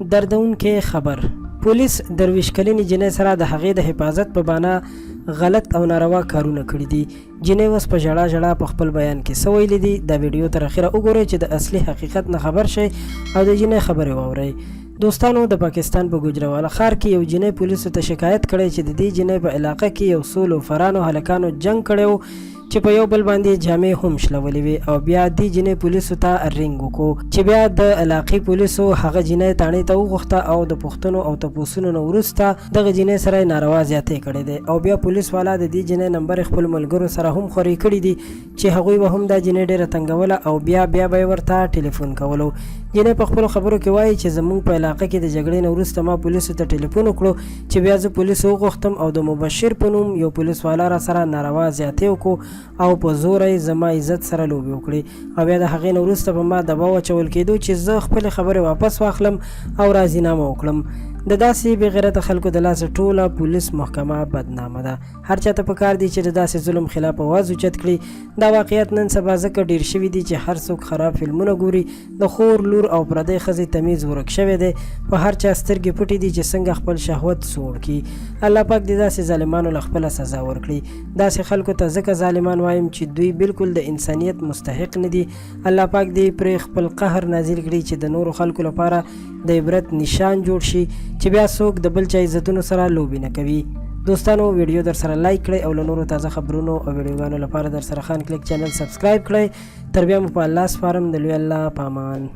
دردونکې خبر پولیس درویش کلنې جنۍ سره د هغې د حفاظت په بانه غلط او ناروا کارونه کړي دي. جنۍ اوس په ژړا ژړا په خپل بیان کې څه ویلي دي. دا ویډیو تر اخره وګورئ چې د اصلي حقیقت نه خبر شئ او د جنۍ خبرې واورئ. دوستانو، د پاکستان په ګوجرانوالا ښار کې یو جنۍ پولیسو ته شکایت کړی چې د دې جنۍ په علاقه کې یو څو لوفرانو هلکانو جنګ کړی و چې په یو بل باندې جامې هم شلولې وې، او بیا دې جنۍ پولیسو ته رینګ وکړو چې بیا د علاقې پولیسو هغه جنۍ تاڼې ته وغوښته او د پوښتنو او تپوسونو نه وروسته دغه جنۍ سره یې ناروا زیاتې کړې دی، او بیا پولیس والا د دې جنۍ نمبر خپلو ملګرو سره هم خورې کړي دي چې هغوی به هم دا جنۍ ډېره تنګوله او بیا به یې ورته ټلیفون کولو. جنۍ په خپلو خبرو کې وایي چې زموږ په علاقه کې د جګړې نه وروسته ما پولیسو ته ټلیفون وکړو چې بیا زه پولیسو وغوښتم او د مبشر په نوم یو پولیس والا را سره ناروا زیاتې وکړو او په زور یې زما عزت سره لوبې وکړې، او بیا د هغې نه وروسته په ما دباو اچول کېدو چې زه خپلې خبرې واپس واخلم او راضینامه وکړم. د داسې بې غیرته خلکو د لاسه ټوله پولیس محکمه بدنامه ده. هر چاته پکار دی چې د داسې ظلم خلاف اواز اوچت کړي. دا واقعیت نن سبا ځکه ډېر شوي دي چې هر څوک خراب فلمونه ګوري، د خور لور او پردۍ ښځې تمیز ورک شوی دی، په هر چا سترګې پټې دي چې څنګه خپل شهوت سوړ کړي. الله پاک دې داسې ظالمانو له خپله سزا ورکړي. داسې خلکو ته ځکه ظالمان وایم چې دوی بالکل د انسانیت مستحق نه دي. الله پاک دې پرې خپل قهر نازل کړي چې د نورو خلکو لپاره د عبرت نشان جوړ شي چې بیا څوک د بل چا عزتونو سره لوبې نه کوي. دوستانو، ویډیو در سره لایک کړئ او له نورو تازه خبرونو او ویډیوګانو لپاره در سره خان کلیک چینل سبسکرایب کړئ. تر بیا مو په الله سپارم. د لوی الله په امان.